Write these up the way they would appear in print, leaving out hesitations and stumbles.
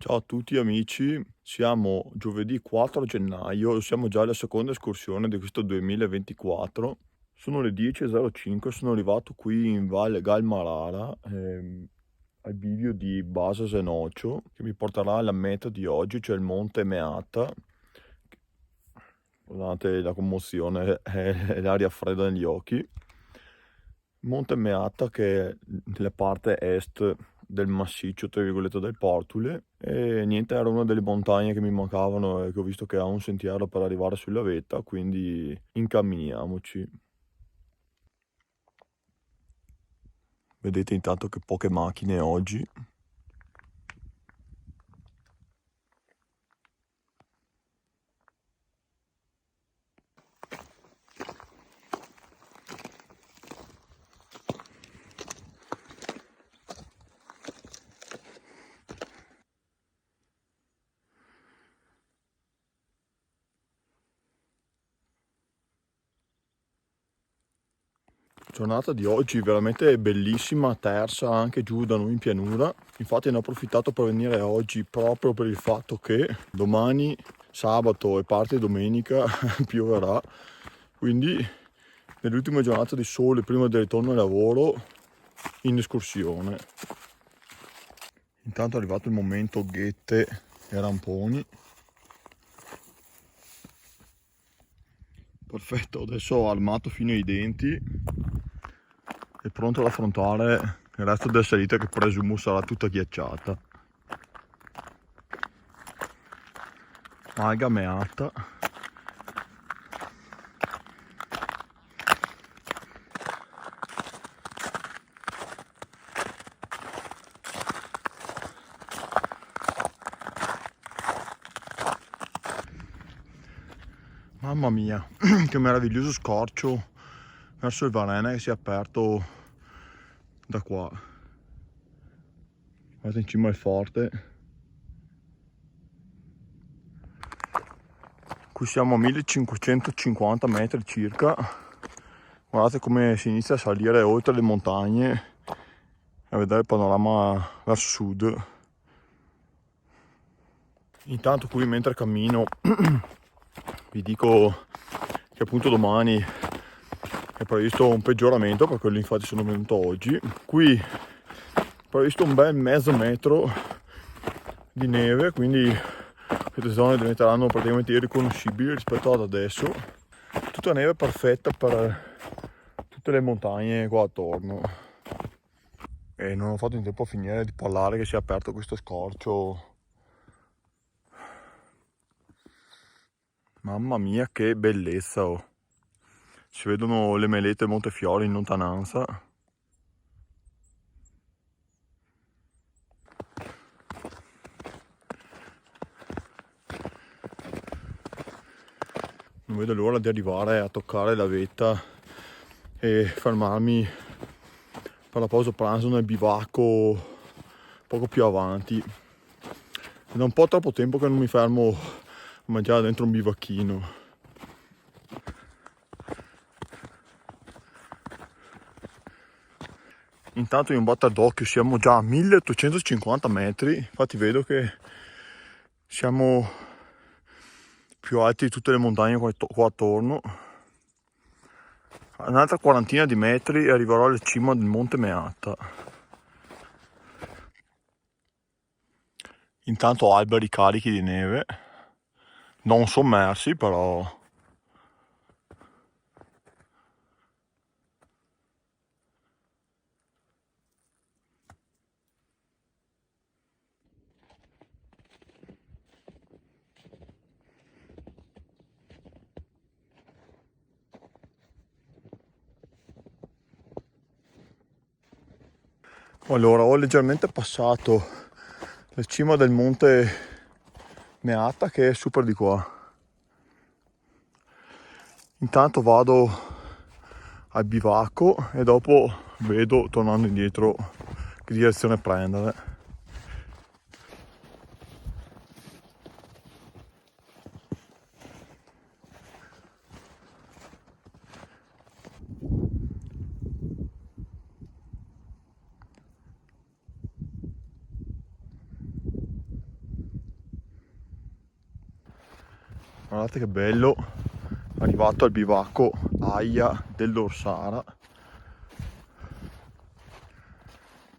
Ciao a tutti amici, siamo giovedì 4 gennaio, siamo già alla seconda escursione di questo 2024. Sono le 10.05, sono arrivato qui in Valle Galmarara, al bivio di Basa Senocio, che mi porterà alla meta di oggi, cioè il Monte Meata. Scusate la commozione, è l'aria fredda negli occhi. Monte Meata che è nella parte est del massiccio, tra virgolette, del Portule, e niente, era una delle montagne che mi mancavano e che ho visto che ha un sentiero per arrivare sulla vetta, quindi incamminiamoci. Vedete intanto che poche macchine oggi. Giornata di oggi veramente bellissima, tersa anche giù da noi in pianura. Infatti ne ho approfittato per venire oggi proprio per il fatto che domani, sabato e parte domenica pioverà. Quindi nell'ultima giornata di sole prima del ritorno al lavoro in escursione. Intanto è arrivato il momento ghette e ramponi. Perfetto, adesso ho armato fino ai denti e pronto ad affrontare il resto della salita che presumo sarà tutta ghiacciata. Alga meata. Mamma mia, che meraviglioso scorcio verso il Varena che si è aperto da qua. Guardate in cima al forte. Qui siamo a 1550 metri circa. Guardate come si inizia a salire oltre le montagne e a vedere il panorama verso sud. Intanto qui mentre cammino vi dico che appunto domani è previsto un peggioramento, per quello infatti sono venuto oggi. Qui è previsto un bel mezzo metro di neve, quindi queste zone diventeranno praticamente irriconoscibili rispetto ad adesso. Tutta neve perfetta per tutte le montagne qua attorno. E non ho fatto in tempo a finire di parlare che si è aperto questo scorcio. Mamma mia che bellezza, oh. Si vedono le melette del Montefiore in lontananza. Non vedo l'ora di arrivare a toccare la vetta e fermarmi per la pausa pranzo nel bivacco poco più avanti. È da un po' troppo tempo che non mi fermo a mangiare dentro un bivacchino. Intanto in botta d'occhio siamo già a 1850 metri, infatti vedo che siamo più alti di tutte le montagne qua attorno. Un'altra quarantina di metri e arriverò alla cima del Monte Meata. Intanto alberi carichi di neve, non sommersi però. Allora, ho leggermente passato la cima del Monte Meata che è super di qua. Intanto vado al bivacco e dopo vedo, tornando indietro, che direzione prendere. Guardate che bello, arrivato al bivacco Aia dell'Orsara.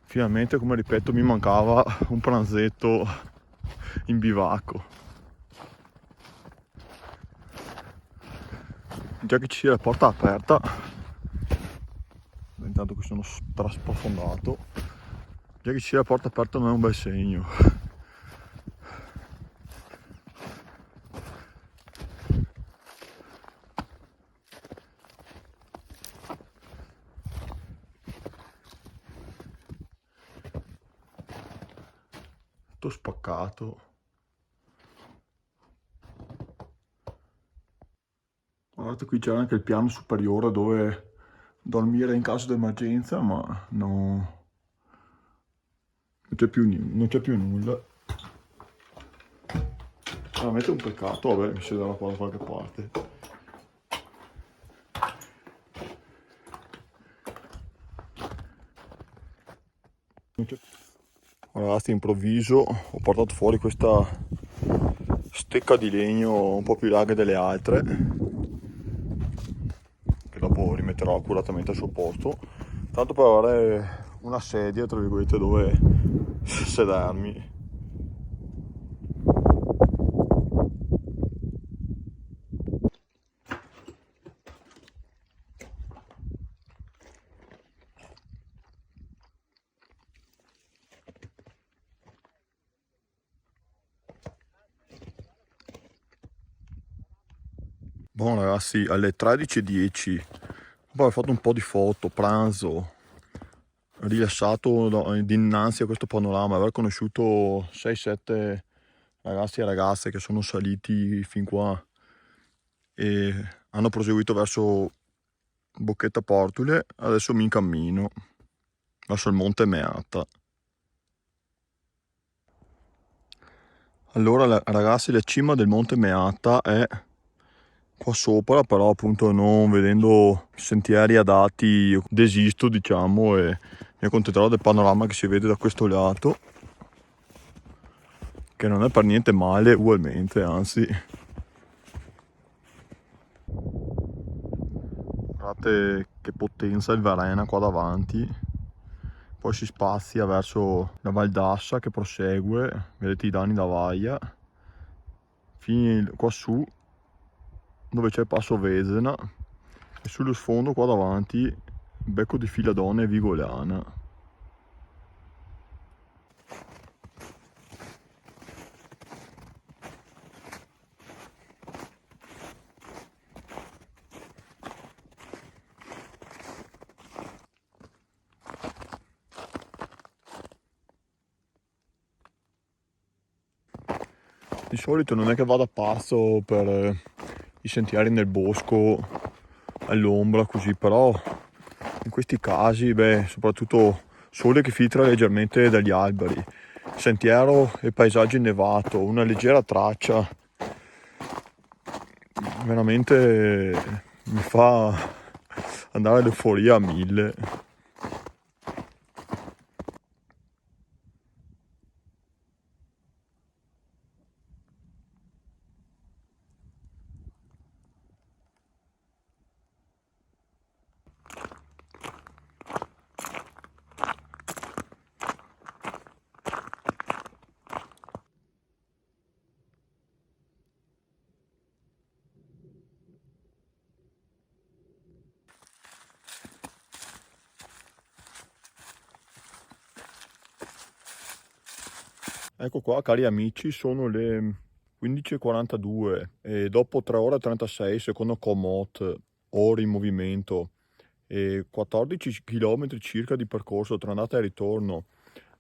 Finalmente, come ripeto, mi mancava un pranzetto in bivacco. Già che ci sia la porta aperta, intanto che sono strasprofondato, già che ci sia la porta aperta non è un bel segno. Tutto spaccato. Guardate, qui c'era anche il piano superiore dove dormire in caso di emergenza, ma no, non c'è più nulla. Veramente un peccato, vabbè, mi sederò qua da qualche parte. Ragazzi, improvviso ho portato fuori questa stecca di legno un po' più larga delle altre, che dopo rimetterò accuratamente al suo posto, tanto per avere una sedia, tra virgolette, dove sedermi. Buon ragazzi, alle 13:10 poi ho fatto un po' di foto, pranzo, rilassato dinanzi a questo panorama, aver conosciuto 6-7 ragazzi e ragazze che sono saliti fin qua e hanno proseguito verso Bocchetta Portule. Adesso mi incammino verso il Monte Meatta. Allora ragazzi, la cima del Monte Meatta è qua sopra, però appunto non vedendo sentieri adatti desisto, diciamo, e mi accontenterò del panorama che si vede da questo lato, che non è per niente male ugualmente, anzi. Guardate che potenza il Varena qua davanti, poi si spazia verso la Val d'Assa che prosegue, vedete i danni da Vaia, fino qua su dove c'è il passo Vesena e sullo sfondo qua davanti Becco di Filadone e Vigolana. Di solito non è che vada pazzo per i sentieri nel bosco all'ombra così, però in questi casi, beh, soprattutto sole che filtra leggermente dagli alberi, sentiero e paesaggio innevato, una leggera traccia, veramente mi fa andare all'euforia a 1000. Ecco qua, cari amici, sono le 15:42 e dopo 3 ore e 36 secondo Komoot, ore in movimento, e 14 km circa di percorso tra andata e ritorno.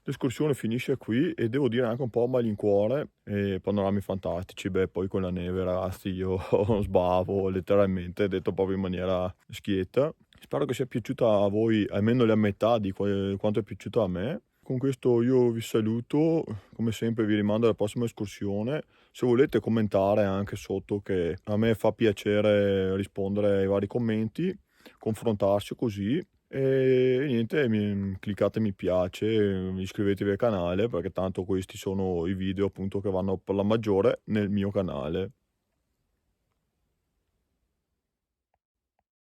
L'escursione finisce qui e devo dire anche un po' a malincuore, e panorami fantastici. Beh, poi con la neve, ragazzi, io sbavo letteralmente, detto proprio in maniera schietta. Spero che sia piaciuta a voi almeno la metà di quanto è piaciuta a me. Con questo io vi saluto, come sempre vi rimando alla prossima escursione. Se volete commentare anche sotto, che a me fa piacere rispondere ai vari commenti, confrontarsi così. E niente, cliccate mi piace, iscrivetevi al canale, perché tanto questi sono i video appunto che vanno per la maggiore nel mio canale.